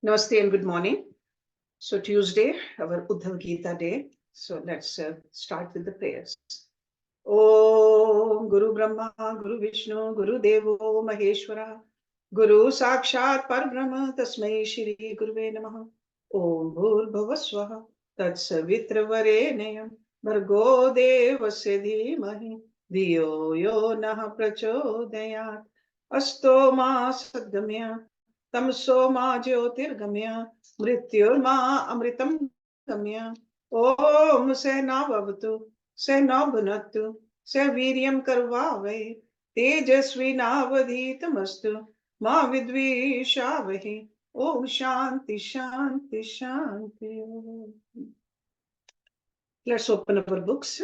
Namaste and good morning. So Tuesday, our Uddhava Gita day. So let's start with the prayers. Om Guru Brahma, Guru Vishnu, Guru Devo Maheshwara, Guru Sakshat Parbrahma, Tasmai Shri Guruve Namaha. Om Bhur Bhavaswaha, Tat Savitra Varenayam, Bhargo Devasya Dhimahi, Dhiyo Yo Naha Prachodayat, Asto Ma Sadgamya, Tamso Ma Jyotirgamya, Mrityurma Amritam Gamya, Om Sena Bhavatu, Sena Bhunatu, Se Viryam Karvave, Tejasvi Navadhitamastu, Ma Vidvishavahi, Om Shanti Shanti Shanti. Let's open our books.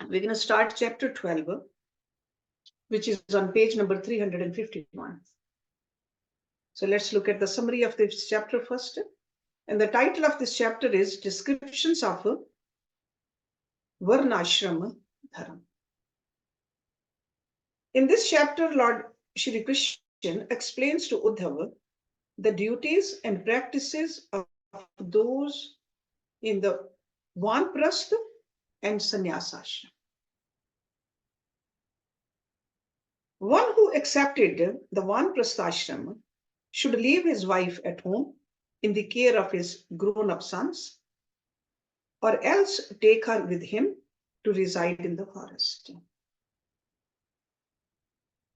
We're going to start chapter 12, which is on page number 351. So let's look at the summary of this chapter first. And the title of this chapter is Descriptions of Varnashrama Dharma. In this chapter, Lord Shri Krishna explains to Uddhava the duties and practices of those in the Vanprastha and Sannyasashram. One who accepted the Vanprasthashram should leave his wife at home in the care of his grown-up sons, or else take her with him to reside in the forest.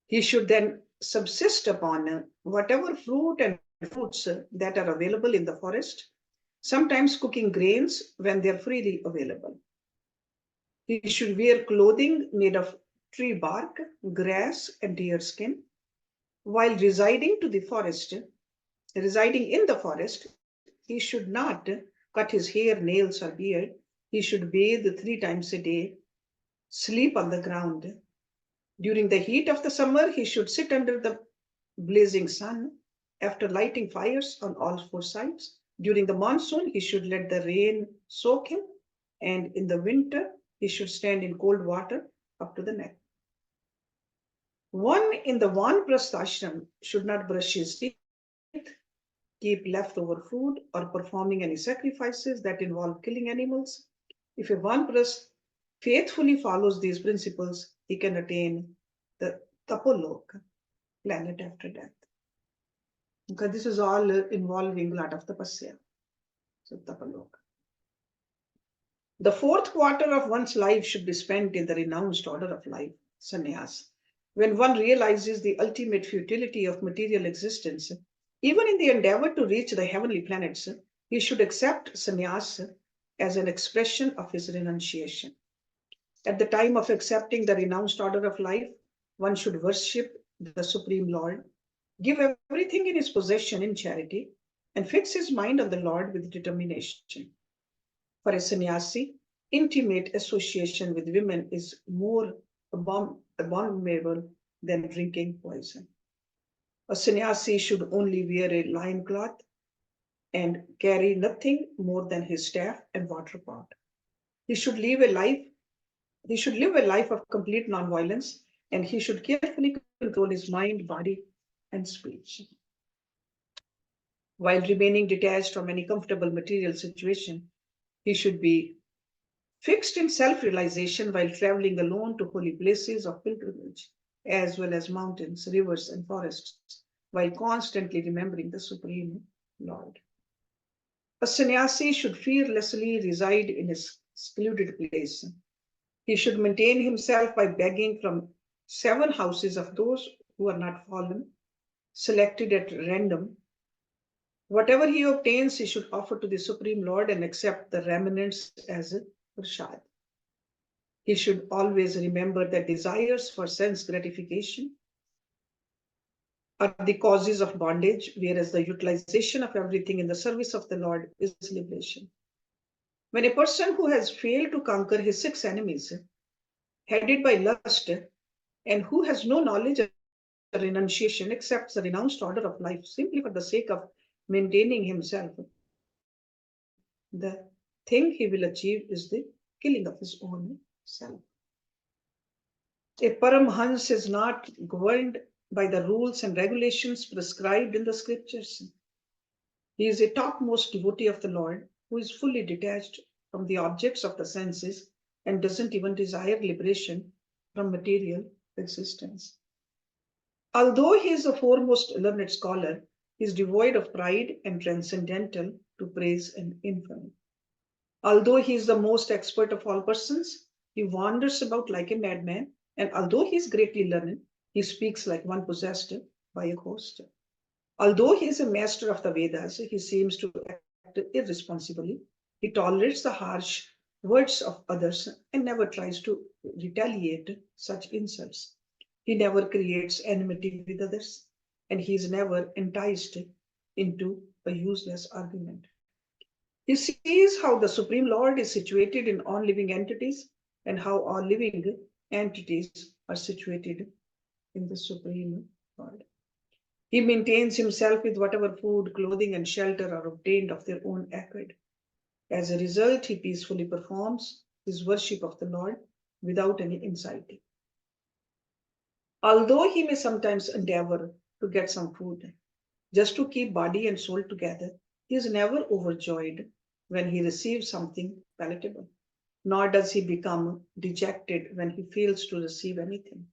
He should then subsist upon whatever fruit and fruits that are available in the forest, sometimes cooking grains when they are freely available. He should wear clothing made of tree bark, grass, and deer skin. While residing in the forest, he should not cut his hair, nails, or beard. He should bathe 3 times a day, sleep on the ground. During the heat of the summer, he should sit under the blazing sun after lighting fires on all 4 sides. During the monsoon, he should let the rain soak him, and in the winter, he should stand in cold water up to the neck. One in the Vanprastha ashram should not brush his teeth, keep leftover food, or performing any sacrifices that involve killing animals. If a Vanprastha faithfully follows these principles, he can attain the Tapoloka, planet after death. Because this is all involving a lot of tapasya. So Tapaloka. The 4th quarter of one's life should be spent in the renounced order of life, sannyas. When one realizes the ultimate futility of material existence, even in the endeavor to reach the heavenly planets, he should accept sannyas as an expression of his renunciation. At the time of accepting the renounced order of life, one should worship the Supreme Lord, give everything in his possession in charity, and fix his mind on the Lord with determination. For a sannyasi, intimate association with women is more abominable than drinking poison. A sannyasi should only wear a loincloth and carry nothing more than his staff and water pot. He should live a life of complete nonviolence, and he should carefully control his mind, body, and speech. While remaining detached from any comfortable material situation, he should be fixed in self-realization while traveling alone to holy places of pilgrimage, as well as mountains, rivers, and forests, while constantly remembering the Supreme Lord. A sannyasi should fearlessly reside in a secluded place. He should maintain himself by begging from 7 houses of those who are not fallen, selected at random. Whatever he obtains, he should offer to the Supreme Lord and accept the remnants as a prasad. He should always remember that desires for sense gratification are the causes of bondage, whereas the utilization of everything in the service of the Lord is liberation. When a person who has failed to conquer his 6 enemies, headed by lust, and who has no knowledge of renunciation, accepts the renounced order of life simply for the sake of maintaining himself, the thing he will achieve is the killing of his own self. A Paramhans is not governed by the rules and regulations prescribed in the scriptures. He is a topmost devotee of the Lord who is fully detached from the objects of the senses and doesn't even desire liberation from material existence. Although he is the foremost learned scholar, he is devoid of pride and transcendental to praise and infamy. Although he is the most expert of all persons, he wanders about like a madman, and although he is greatly learned, he speaks like one possessed by a ghost. Although he is a master of the Vedas, he seems to act irresponsibly. He tolerates the harsh words of others and never tries to retaliate such insults. He never creates enmity with others, and he is never enticed into a useless argument. He sees how the Supreme Lord is situated in all living entities and how all living entities are situated in the Supreme Lord. He maintains himself with whatever food, clothing, and shelter are obtained of their own accord. As a result, he peacefully performs his worship of the Lord without any anxiety. Although he may sometimes endeavor to get some food, just to keep body and soul together, he is never overjoyed when he receives something palatable, nor does he become dejected when he fails to receive anything.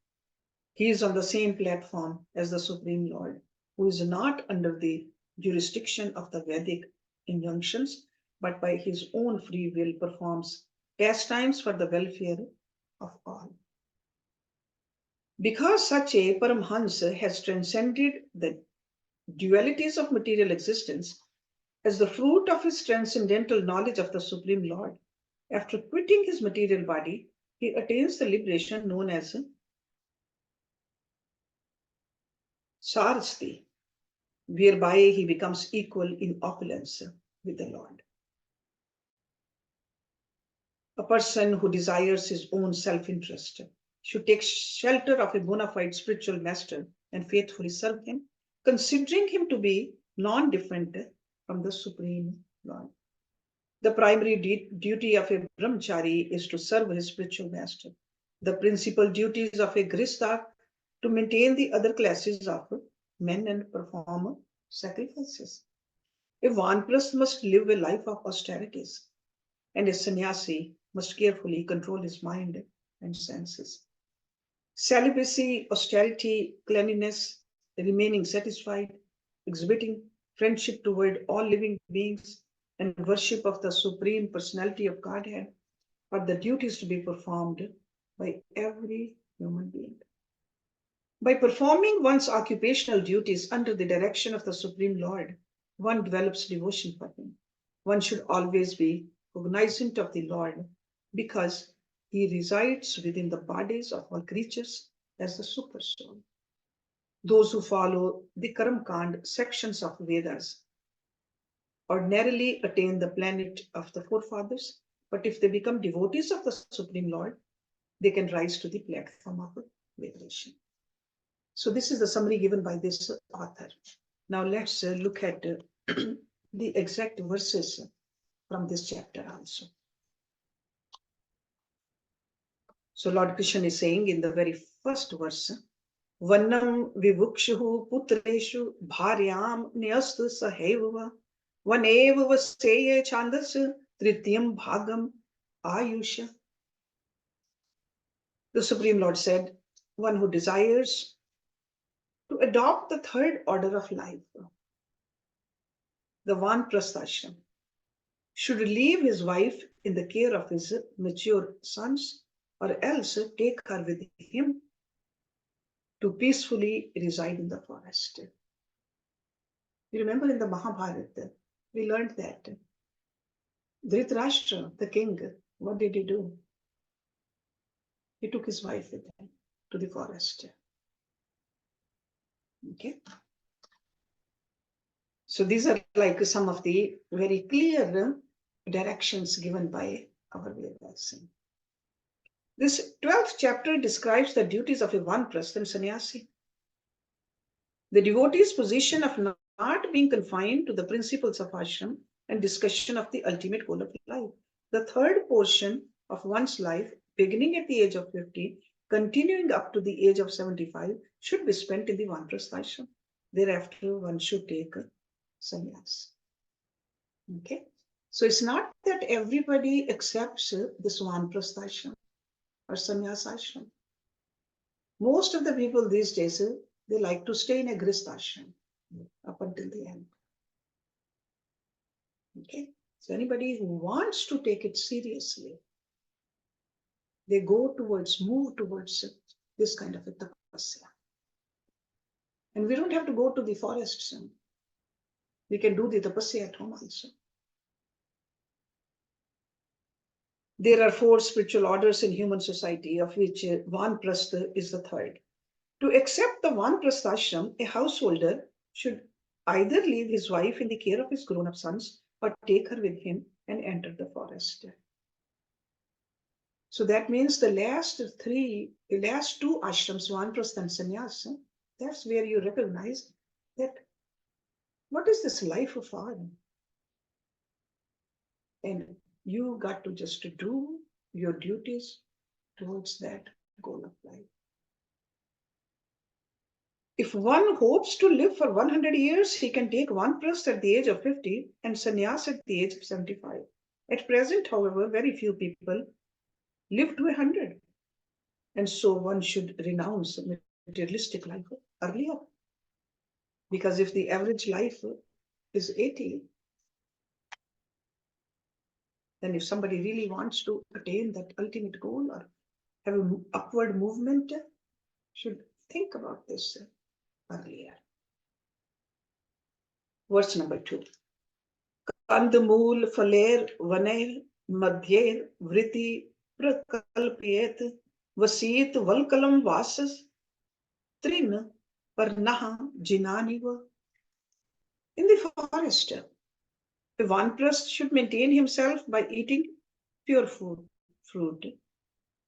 He is on the same platform as the Supreme Lord, who is not under the jurisdiction of the Vedic injunctions, but by his own free will performs pastimes for the welfare of all. Because such a Paramhansa has transcended the dualities of material existence, as the fruit of his transcendental knowledge of the Supreme Lord, after quitting his material body, he attains the liberation known as Sarasti, whereby he becomes equal in opulence with the Lord. A person who desires his own self-interest should take shelter of a bona fide spiritual master and faithfully serve him, considering him to be non-different from the Supreme Lord. The primary duty of a brahmachari is to serve his spiritual master. The principal duties of a grihastha to maintain the other classes of men and perform sacrifices. A vanprasth must live a life of austerities, and a sannyasi must carefully control his mind and senses. Celibacy, austerity, cleanliness, remaining satisfied, exhibiting friendship toward all living beings, and worship of the Supreme Personality of Godhead are the duties to be performed by every human being. By performing one's occupational duties under the direction of the Supreme Lord, one develops devotion for him. One should always be cognizant of the Lord because he resides within the bodies of all creatures as the super soul. Those who follow the Karam-kand sections of Vedas ordinarily attain the planet of the forefathers, but if they become devotees of the Supreme Lord, they can rise to the platform of liberation. So this is the summary given by this author. Now let's look at the exact verses from this chapter also. So Lord Krishna is saying in the very first verse, Vanam vivukshu putreshu bharyam nyastu saheva vaneva vaseya chandas trityam bhagam ayusha. The Supreme Lord said, one who desires to adopt the third order of life, the Vanprasthashram, should leave his wife in the care of his mature sons, or else take her with him to peacefully reside in the forest. You remember in the Mahabharata, we learned that Dhritarashtra, the king, what did he do? He took his wife with him to the forest. Okay. So these are like some of the very clear directions given by our Vedas. This 12th chapter describes the duties of a Vanprastha and sannyasi. The devotee's position of not being confined to the principles of ashram and discussion of the ultimate goal of life. The third portion of one's life, beginning at the age of 50, continuing up to the age of 75, should be spent in the Vanprastha ashram. Thereafter, one should take sannyas. Okay. So it's not that everybody accepts this Vanprastha ashram or sannyasa ashram. Most of the people these days, they like to stay in a grihastha ashram up until the end. Okay. So anybody who wants to take it seriously, they move towards this kind of a tapasya. And we don't have to go to the forests. We can do the tapasya at home also. There are 4 spiritual orders in human society, of which Vanprastha is the third. To accept the Vanprastha ashram, a householder should either leave his wife in the care of his grown-up sons or take her with him and enter the forest. So that means the last 2 ashrams, Vanprastha and sannyasa, that's where you recognize that what is this life of ours? And you got to just do your duties towards that goal of life. If one hopes to live for 100 years, he can take Vanprastha at the age of 50 and sannyas at the age of 75. At present, however, very few people live to 100. And so one should renounce materialistic life earlier. Because if the average life is 80, then if somebody really wants to attain that ultimate goal or have an upward movement, should think about this earlier. Verse number 2. Kandamul faler vaner madhyer vriti prakalpyet vasit valkalam vasas trin parnaha jinaniva. In the forest, the vanprastha should maintain himself by eating pure food, fruit,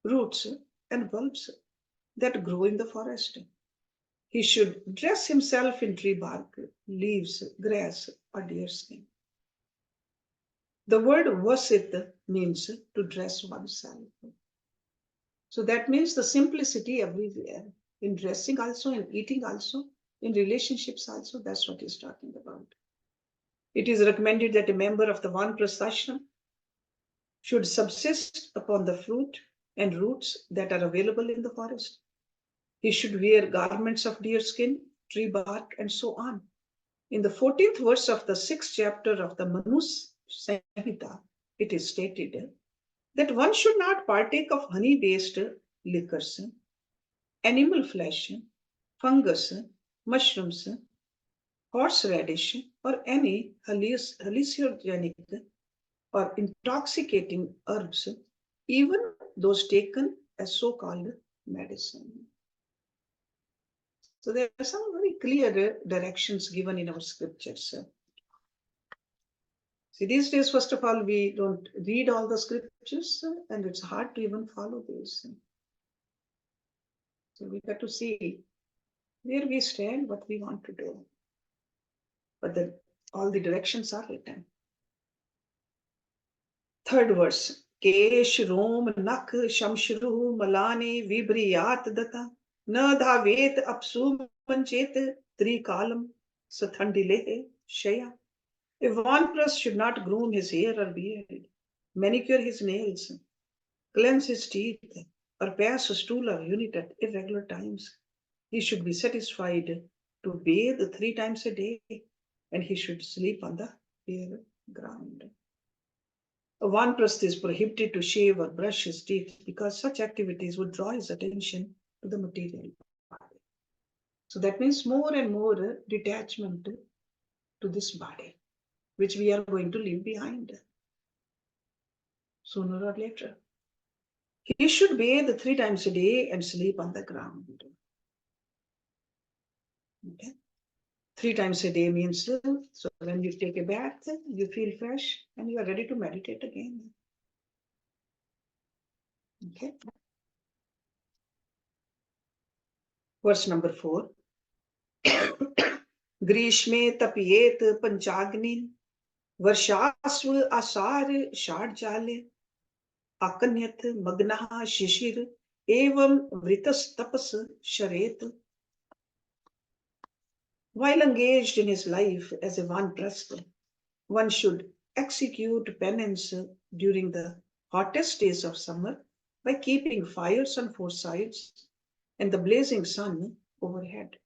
roots, and bulbs that grow in the forest. He should dress himself in tree bark, leaves, grass, or deer skin. The word vasit means to dress oneself. So that means the simplicity everywhere, in dressing also, in eating also, in relationships also. That's what he's talking about. It is recommended that a member of the Vanprastha ashram should subsist upon the fruit and roots that are available in the forest. He should wear garments of deer skin, tree bark, and so on. In the 14th verse of the 6th chapter of the Manu Samhita, it is stated that one should not partake of honey-based liquors, animal flesh, fungus, mushrooms, horseradish, or any hallucinogenic or intoxicating herbs, even those taken as so-called medicine. So there are some very clear directions given in our scriptures. See, these days, first of all, we don't read all the scriptures, and it's hard to even follow these. So we got to see where we stand, what we want to do. But all the directions are written. Third verse. Kesh Rom Nak Shamshru Malani Vibriyat Data Na Dhavet Apsu Manchet Trikalam Sathandilehe Shaya. A vanprastha should not groom his hair or beard, manicure his nails, cleanse his teeth, or pass a stool or unit at irregular times. He should be satisfied to bathe 3 times a day, and he should sleep on the bare ground. A vanprastha is prohibited to shave or brush his teeth because such activities would draw his attention to the material body. So that means more and more detachment to this body, which we are going to leave behind sooner or later. He should bathe 3 times a day and sleep on the ground. Okay? 3 times a day means so when you take a bath, you feel fresh and you are ready to meditate again. Okay. Verse number 4. Grishme tapiyet panchagnin varshasva asar shadjale akanyat magnaha shishir evam vritas tapas sharet. While engaged in his life as a vanprastha, one should execute penance during the hottest days of summer by keeping fires on four sides and the blazing sun overhead.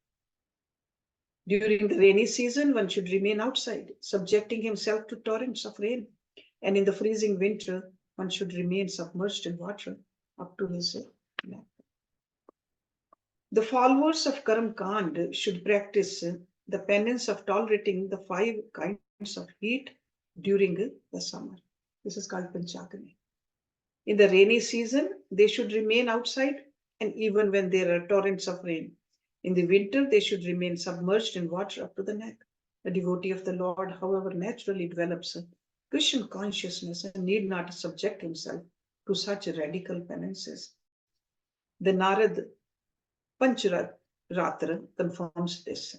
During the rainy season, one should remain outside, subjecting himself to torrents of rain. And in the freezing winter, one should remain submerged in water up to his neck. The followers of Karam Kand should practice the penance of tolerating the 5 kinds of heat during the summer. This is called Panchagani. In the rainy season, they should remain outside, and even when there are torrents of rain. In the winter, they should remain submerged in water up to the neck. The devotee of the Lord, however, naturally develops a Krishna consciousness and need not subject himself to such radical penances. The Narad Pancharatra confirms this.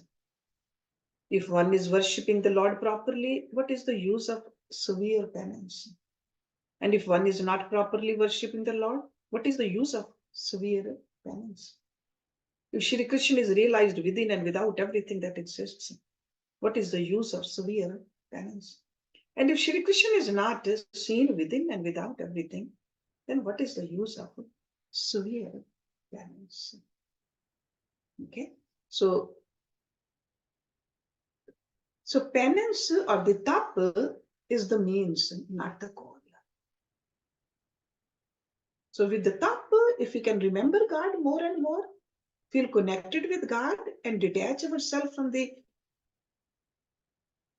If one is worshipping the Lord properly, what is the use of severe penance? And if one is not properly worshipping the Lord, what is the use of severe penance? If Shri Krishna is realized within and without everything that exists, what is the use of severe penance? And if Shri Krishna is not seen within and without everything, then what is the use of severe penance? Okay, so penance or the tapa is the means, not the goal. So with the tapa, if we can remember God more and more, feel connected with God and detach ourselves from the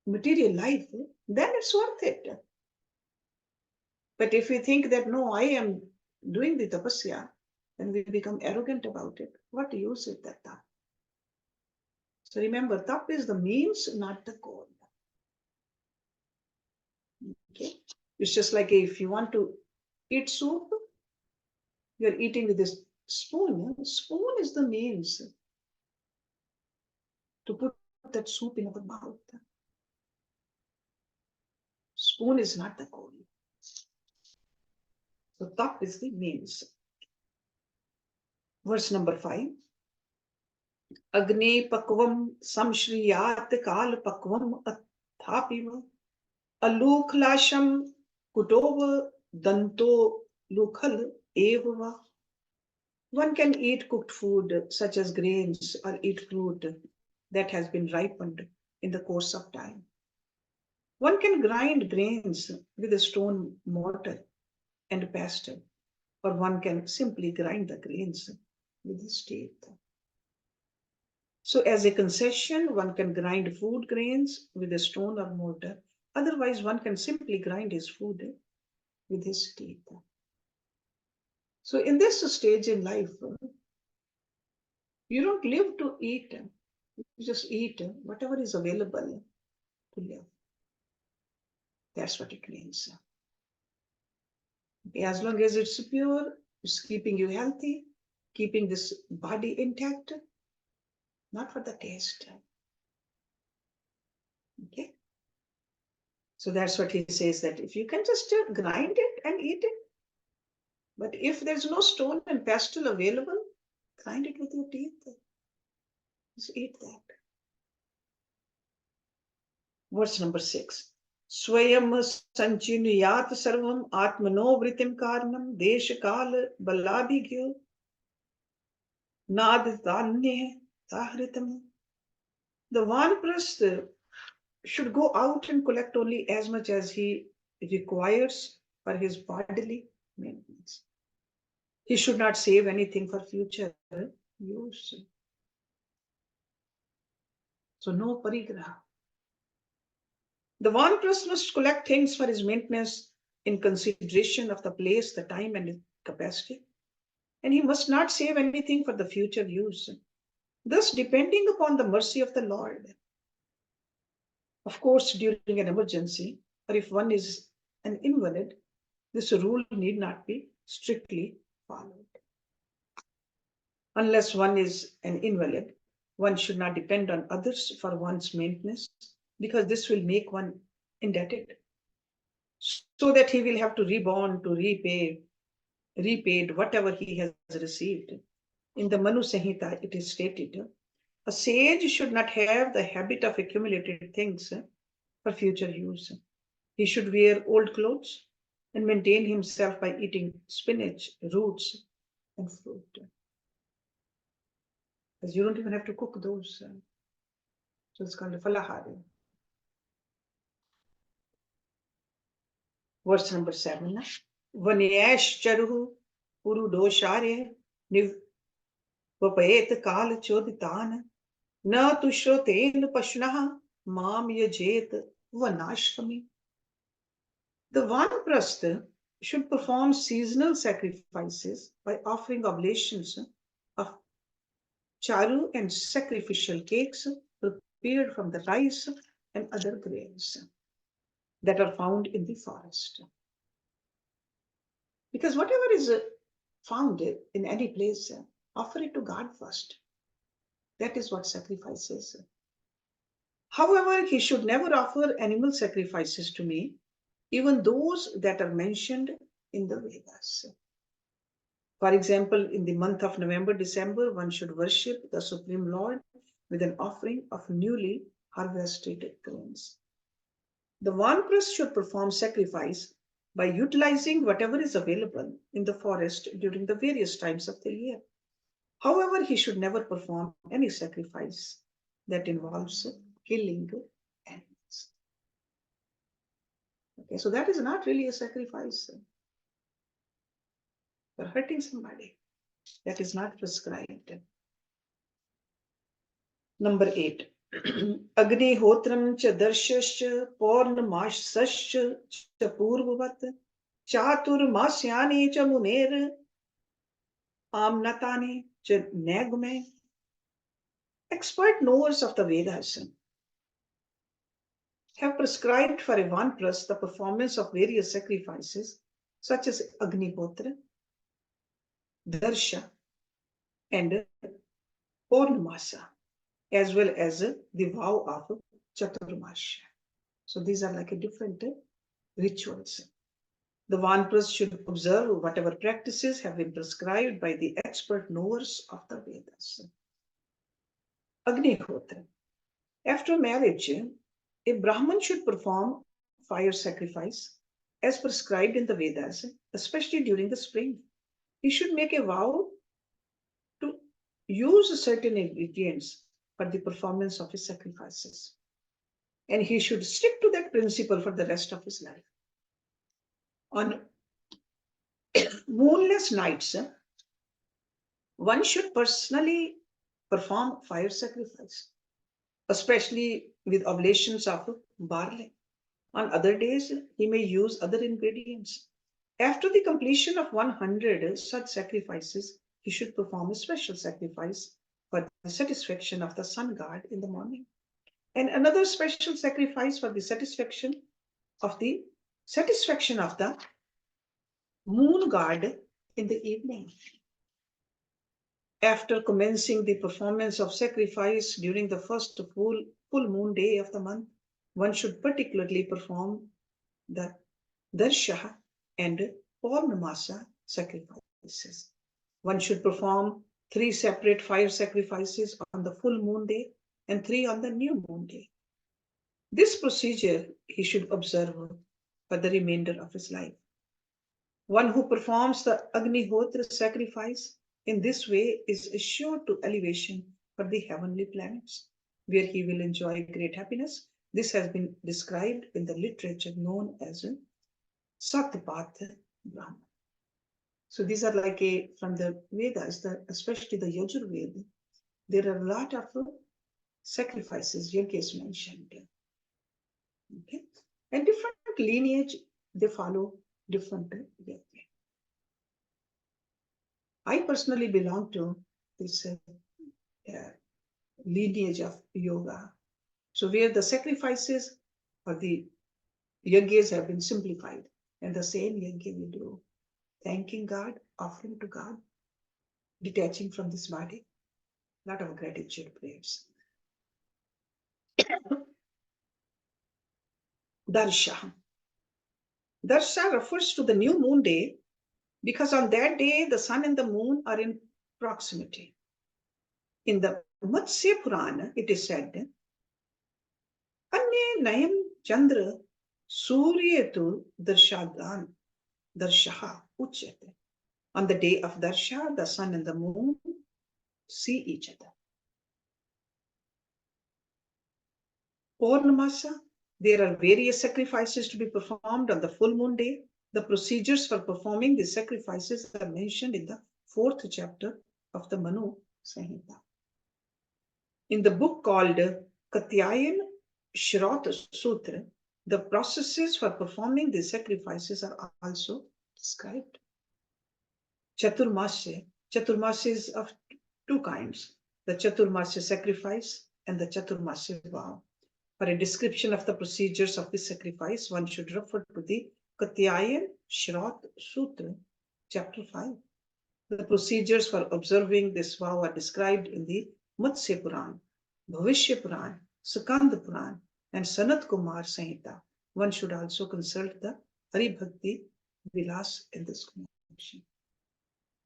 material life, then it's worth it. But if we think that, no, I am doing the tapasya, then we become arrogant about it. What use is that tapa? So remember, tapa is the means, not the goal. Okay? It's just like if you want to eat soup, you're eating with this spoon. Spoon is the means to put that soup in our mouth. Spoon is not the goal. So tap is the means. Verse number 5. Agni pakvam samshriyat kal pakvam athapiva aluklasham kutova danto lukhal evava. One can eat cooked food such as grains or eat fruit that has been ripened in the course of time. One can grind grains with a stone mortar and pestle, or one can simply grind the grains with his teeth. So as a concession, one can grind food grains with a stone or mortar. Otherwise, one can simply grind his food with his teeth. So in this stage in life, you don't live to eat. You just eat whatever is available to live. That's what it means. As long as it's pure, it's keeping you healthy, keeping this body intact, not for the taste. Okay? So that's what he says, that if you can just grind it and eat it, but if there's no stone and pestle available, grind it with your teeth. Just eat that. Verse number 6. Swayam sanchinuyat sarvam atmano vritim karnam desha kala balabhigyo nad dhanye tahritam. The vanaprastha should go out and collect only as much as he requires for his bodily maintenance. He should not save anything for future use. So no parigraha. The vanaprastha must collect things for his maintenance in consideration of the place, the time, and capacity. And he must not save anything for the future use. Thus, depending upon the mercy of the Lord, of course, during an emergency, or if one is an invalid, this rule need not be strictly followed. Unless one is an invalid, one should not depend on others for one's maintenance, because this will make one indebted, so that he will have to reborn to repaid whatever he has received. In the Manu Samhita, it is stated, a sage should not have the habit of accumulated things for future use. He should wear old clothes and maintain himself by eating spinach, roots, and fruit. Because you don't even have to cook those. So it's called falahari. Verse number 7. Vanyash charuhu purudosharya nivapayet kala choditan na tushroten pashnaha mam yajet vanashrami. The Vanaprastha should perform seasonal sacrifices by offering oblations of charu and sacrificial cakes prepared from the rice and other grains that are found in the forest. Because whatever is found in any place, offer it to God first. That is what sacrifice is. However, he should never offer animal sacrifices to me, even those that are mentioned in the Vedas. For example, in the month of November, December, one should worship the Supreme Lord with an offering of newly harvested grains. The Vanaprastha should perform sacrifice by utilizing whatever is available in the forest during the various times of the year. However, he should never perform any sacrifice that involves killing animals. Okay, so that is not really a sacrifice. You're hurting somebody. That is not prescribed. Number 8. Agnihotram cha darshascha paurnamashascha cha purvavat chatur masyani cha muner amnatani cha nagume. Expert knowers of the Vedas have prescribed for a Vanaprastha the performance of various sacrifices such as Agnihotra, Darsha, and Purnamasa, as well as the vow of Chaturmasya. So these are like a different rituals. The Vanaprastha should observe whatever practices have been prescribed by the expert knowers of the Vedas. Agnihotra. After marriage, a Brahman should perform fire sacrifice as prescribed in the Vedas, especially during the spring. He should make a vow to use certain ingredients for the performance of his sacrifices. And he should stick to that principle for the rest of his life. On moonless nights, one should personally perform fire sacrifice, especially with oblations of barley. On other days, he may use other ingredients. After the completion of 100 such sacrifices, he should perform a special sacrifice for the satisfaction of the sun god in the morning, and another special sacrifice for the satisfaction of the moon god in the evening. After commencing the performance of sacrifice during the first full moon day of the month, one should particularly perform the Darsha and Purnamasa sacrifices. One should perform 3 separate fire sacrifices on the full moon day and 3 on the new moon day. This procedure he should observe for the remainder of his life. One who performs the Agnihotra sacrifice in this way is assured to elevation for the heavenly planets, where he will enjoy great happiness. This has been described in the literature known as Satpath Brahma. So these are like from the Vedas, especially the Yajurveda, there are a lot of sacrifices, yajnas mentioned. Okay? And different lineage, they follow different yajna. I personally belong to this lineage of yoga. So where the sacrifices or the yajnas have been simplified, and the same yajna we do, thanking God, offering to God, detaching from this body, a lot of gratitude prayers. Darsha. Darsha refers to the new moon day because on that day the sun and the moon are in proximity. In the Matsya Purana, it is said, Anye Nayam Chandra Suryetu darshaha uchyate. On the day of Darsha, the sun and the moon see each other. Purnamasa, there are various sacrifices to be performed on the full moon day. The procedures for performing these sacrifices are mentioned in the 4th chapter of the Manu Samhita. In the book called Katyayan Shraut Sutra, the processes for performing these sacrifices are also described. Chaturmasya is of two kinds, the Chaturmasya sacrifice and the Chaturmasya vow. For a description of the procedures of this sacrifice, one should refer to the Katyayan Shraut Sutra, chapter 5. The procedures for observing this vow are described in the Matsya Puran, Bhavishya Puran, Skanda Puran, and Sanat Kumar Samhita. One should also consult the Hari Bhakti Vilas in this connection.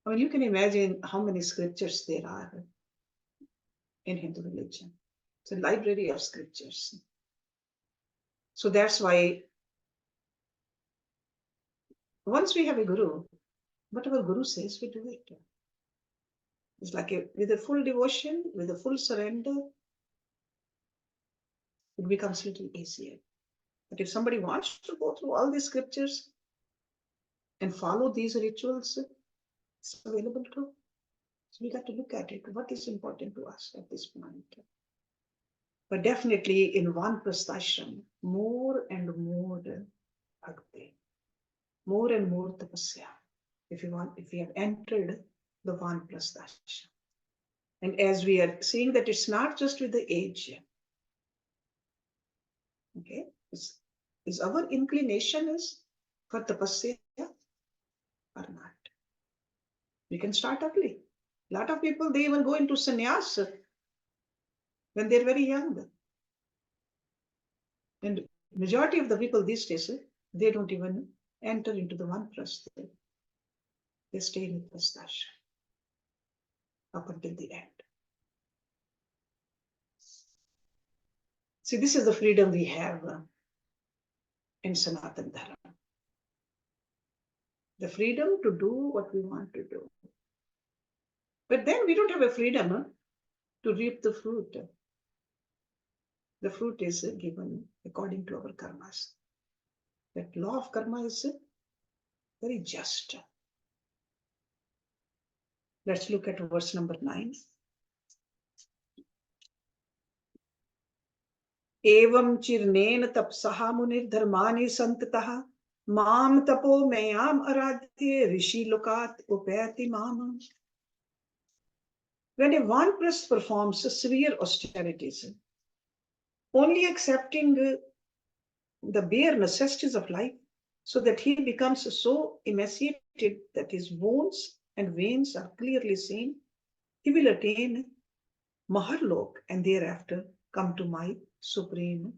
I mean, you can imagine how many scriptures there are in Hindu religion. It's a library of scriptures. So that's why once we have a guru, whatever guru says, we do it. It's like with a full devotion, with a full surrender, it becomes a little easier. But if somebody wants to go through all these scriptures and follow these rituals, it's available too. So we got to look at it. What is important to us at this point? But definitely in Vanprasthashram, more and more bhakti, more and more tapasya. If we have entered the Vanprasthashram. And as we are seeing that it's not just with the age. Okay, is our inclination is for tapasya or not? We can start early. A lot of people, they even go into sannyas when they're very young. And majority of the people these days, they don't even enter into the Vanprastha. They stay in the Prasthashram up until the end. See, this is the freedom we have in Sanatana Dharma. The freedom to do what we want to do. But then we don't have a freedom to reap the fruit. The fruit is given according to our karmas. That law of karma is very just. Let's look at verse number 9. Evam chirnen tapsaha munir dharmani santataha mam tapo mayam aradhye rishi lokat upayati mam. When a vanprasth performs severe austerities, only accepting the bare necessities of life, so that he becomes so emaciated that his bones and veins are clearly seen, he will attain Maharlok and thereafter come to my supreme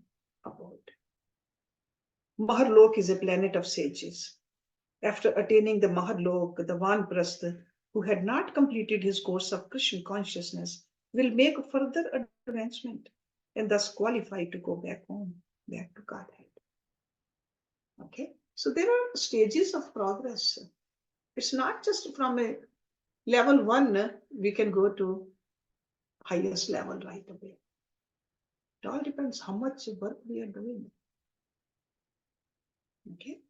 abode. Maharlok is a planet of sages. After attaining the Maharlok, the Vanprastha, who had not completed his course of Krishna consciousness, will make further advancement and thus qualify to go back home, back to Godhead. Okay, so there are stages of progress. It's not just from a level 1, we can go to highest level right away. It all depends how much work we are doing. Okay,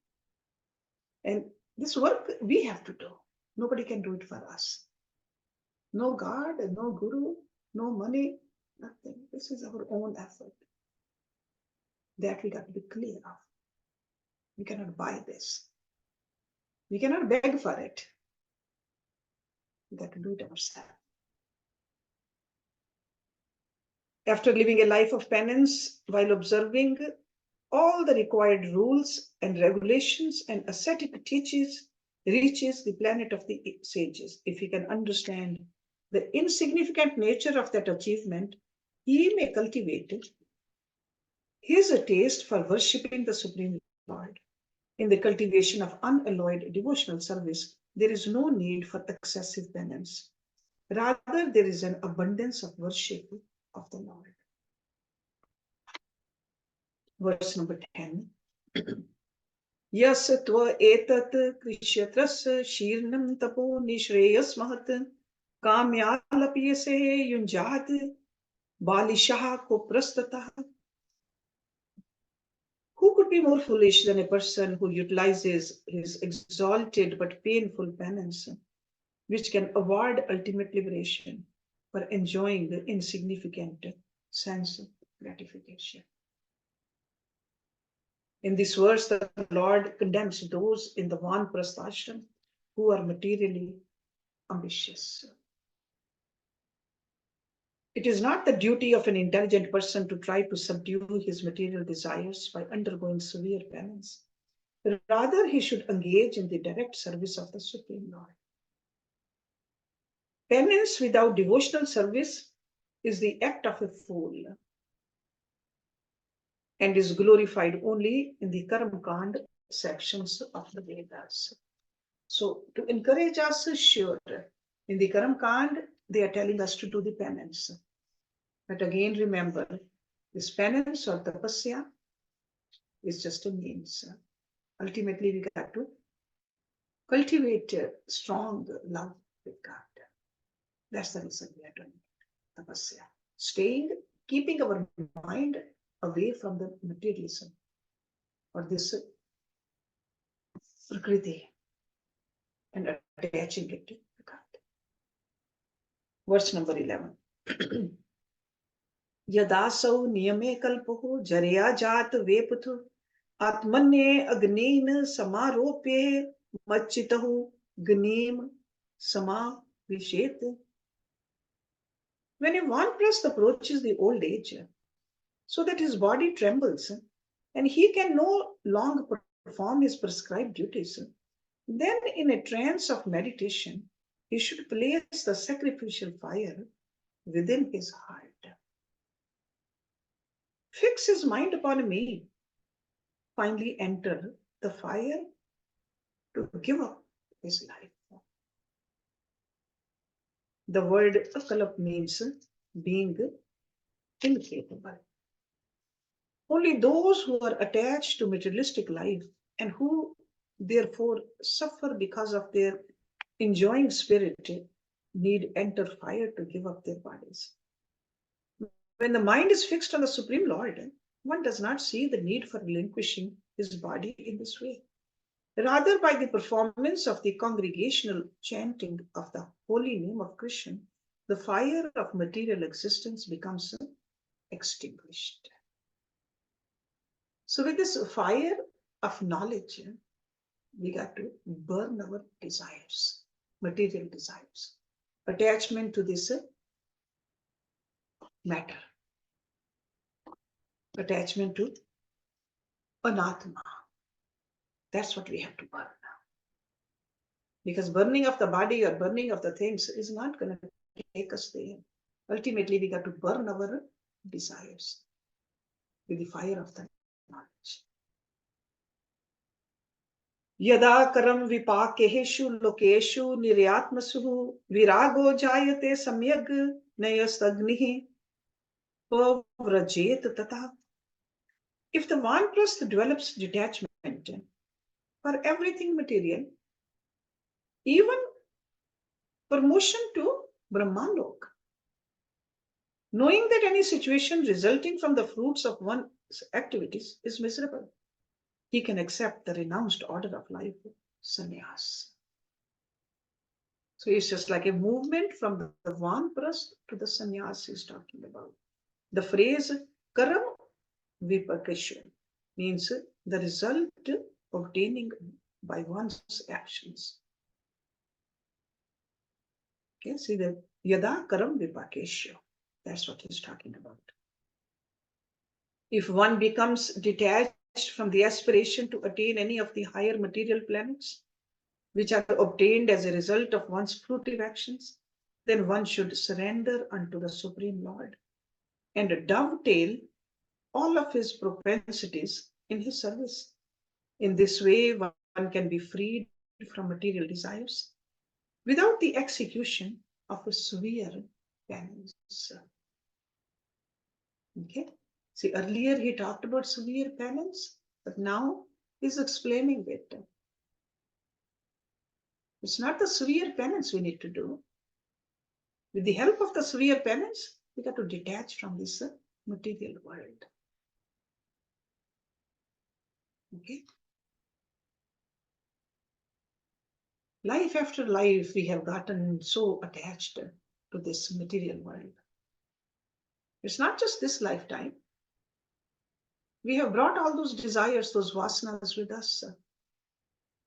and this work we have to do. Nobody can do it for us. No God, no guru, no money, nothing. This is our own effort. That we got to be clear of. We cannot buy this. We cannot beg for it. We got to do it ourselves. After living a life of penance while observing all the required rules and regulations and ascetic teachings, reaches the planet of the sages. If he can understand the insignificant nature of that achievement, he may cultivate his taste for worshipping the Supreme Lord. In the cultivation of unalloyed devotional service, there is no need for excessive penance. Rather, there is an abundance of worship of the Lord. Verse number 10. Yas tva etat krishyatras shirnam tapo nishreyas mahat kamyalapyase yunjat balishah koprastata. Who could be more foolish than a person who utilizes his exalted but painful penance, which can award ultimate liberation, for enjoying the insignificant sense gratification? In this verse, the Lord condemns those in the Vanprasthashram who are materially ambitious. It is not the duty of an intelligent person to try to subdue his material desires by undergoing severe penance. Rather, he should engage in the direct service of the Supreme Lord. Penance without devotional service is the act of a fool and is glorified only in the Karma Kand sections of the Vedas. So, to encourage us, sure, in the Karma Kand, they are telling us to do the penance. But again, remember, this penance or tapasya is just a means. Ultimately, we got to cultivate strong love with God. That's the reason we are doing tapasya. Keeping our mind away from the materialism or this prakriti and attaching it to God. Verse number 11. Yadasau niyame kalpoho jarya jat veputhu atmanye agnein samarope machitahu gneem sama vishet. When a vanprasth approaches the old age, so that his body trembles and he can no longer perform his prescribed duties, then in a trance of meditation, he should place the sacrificial fire within his heart. Fix his mind upon a meal. Finally enter the fire to give up his life. The word akalap means being incapable. Only those who are attached to materialistic life and who therefore suffer because of their enjoying spirit need enter fire to give up their bodies. When the mind is fixed on the Supreme Lord, one does not see the need for relinquishing his body in this way. Rather, by the performance of the congregational chanting of the holy name of Krishna, the fire of material existence becomes extinguished. So, with this fire of knowledge, we got to burn our desires, material desires, attachment to this matter, attachment to anatma. That's what we have to burn now. Because burning of the body or burning of the things is not going to take us there. Ultimately, we got to burn our desires with the fire of the knowledge. Yada karam vipakeshu lokeshu niryatmasuhu virago jayate samyag nayastagnihi pavrajet tata. If the vanprasth develops detachment for everything material, even promotion to Brahmalok, knowing that any situation resulting from the fruits of one's activities is miserable, he can accept the renounced order of life, sannyas. So it's just like a movement from the vanprasth to the sannyas he's talking about. The phrase karam vipakeshu means the result obtaining by one's actions. Okay, see the yada karam vipakeshu. That's what he's talking about. If one becomes detached from the aspiration to attain any of the higher material planets, which are obtained as a result of one's fruitive actions, then one should surrender unto the Supreme Lord and dovetail all of his propensities in his service. In this way, one can be freed from material desires without the execution of a severe penance. Okay. See, earlier he talked about severe penance. But now he's explaining it. It's not the severe penance we need to do. With the help of the severe penance, we got to detach from this material world. Okay. Life after life, we have gotten so attached to this material world. It's not just this lifetime. We have brought all those desires, those vasanas with us,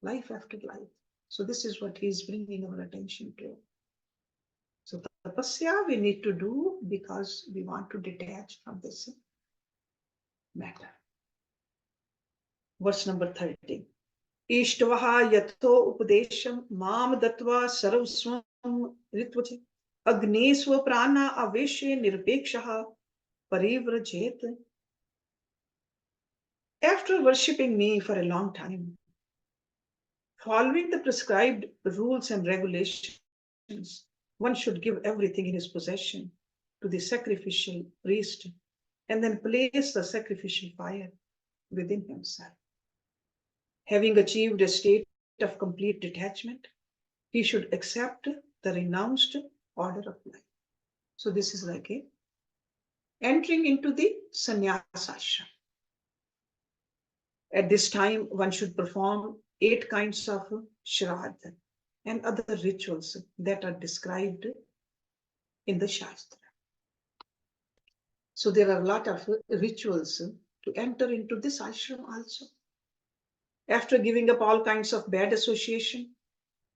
life after life. So this is what he is bringing our attention to. So tapasya we need to do because we want to detach from this matter. Verse number 30. Ishtvaha yatho upadesham mam datva sarvasvam ritvache agnesva prana aveshe nirpekshaha parivrajet. After worshipping me for a long time, following the prescribed rules and regulations, one should give everything in his possession to the sacrificial priest and then place the sacrificial fire within himself. Having achieved a state of complete detachment, he should accept the renounced order of life. So this is like entering into the sannyasa ashram. At this time, one should perform 8 kinds of shraddha and other rituals that are described in the Shastra. So there are a lot of rituals to enter into this ashram also. After giving up all kinds of bad association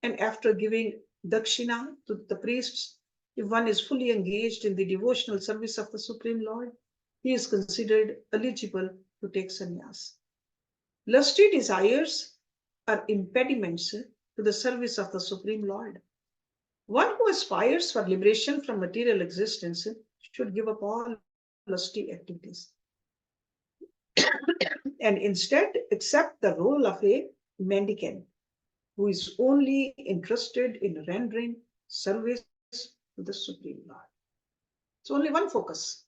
and after giving dakshina to the priests, if one is fully engaged in the devotional service of the Supreme Lord, he is considered eligible to take sannyas. Lusty desires are impediments to the service of the Supreme Lord. One who aspires for liberation from material existence should give up all lusty activities and instead accept the role of a mendicant who is only interested in rendering service to the Supreme Lord. It's only one focus,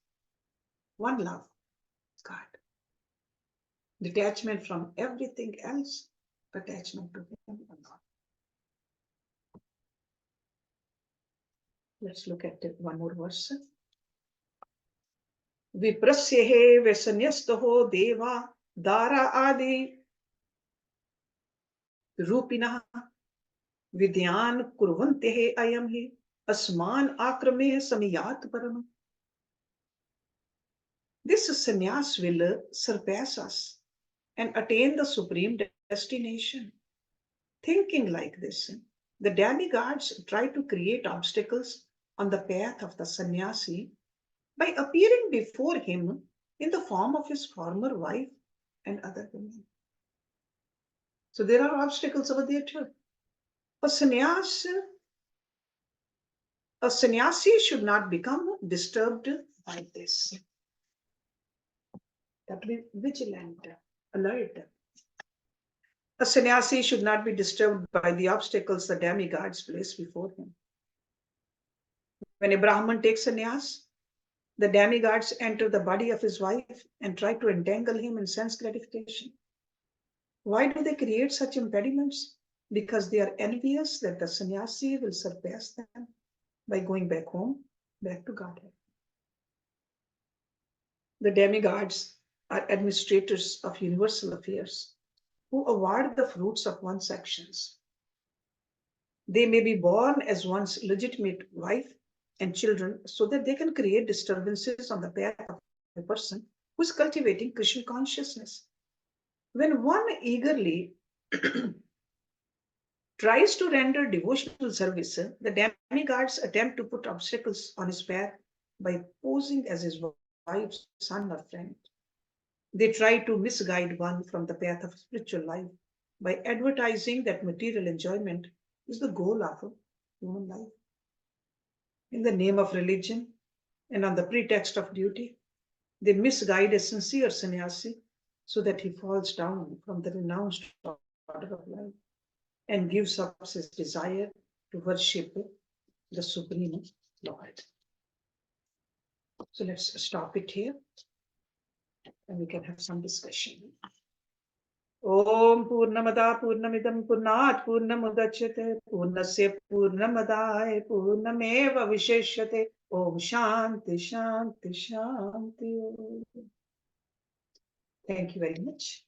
one love, God. Detachment from everything else, attachment to Him alone. Let's look at one more verse. Viprasyehe vesanyastaho deva dara adi rupinah vidyan kurvantehe ayam hi asman akrame samiyat param. This sannyas will surpass us and attain the supreme destination. Thinking like this, the demigods try to create obstacles on the path of the sannyasi by appearing before him in the form of his former wife and other women. So there are obstacles over there too. A sannyasi should not become disturbed by this. That be vigilant, alert. A sannyasi should not be disturbed by the obstacles the demigods place before him. When a Brahman takes sannyas, the demigods enter the body of his wife and try to entangle him in sense gratification. Why do they create such impediments? Because they are envious that the sannyasi will surpass them by going back home, back to Godhead. The demigods are administrators of universal affairs who award the fruits of one's actions. They may be born as one's legitimate wife and children so that they can create disturbances on the path of a person who is cultivating Krishna consciousness. When one eagerly tries to render devotional service, the demigods attempt to put obstacles on his path by posing as his wife, son, or friend. They try to misguide one from the path of spiritual life by advertising that material enjoyment is the goal of human life. In the name of religion and on the pretext of duty, they misguide a sincere sannyasi so that he falls down from the renounced order of life and gives up his desire to worship the Supreme Lord. So let's stop it here and we can have some discussion. Om Purnamada Purnamidam Purnat Purnamudachyate Purnasya Purnamadaya Purnameva Visheshyate. Om Shanti Shanti Shanti. Thank you very much.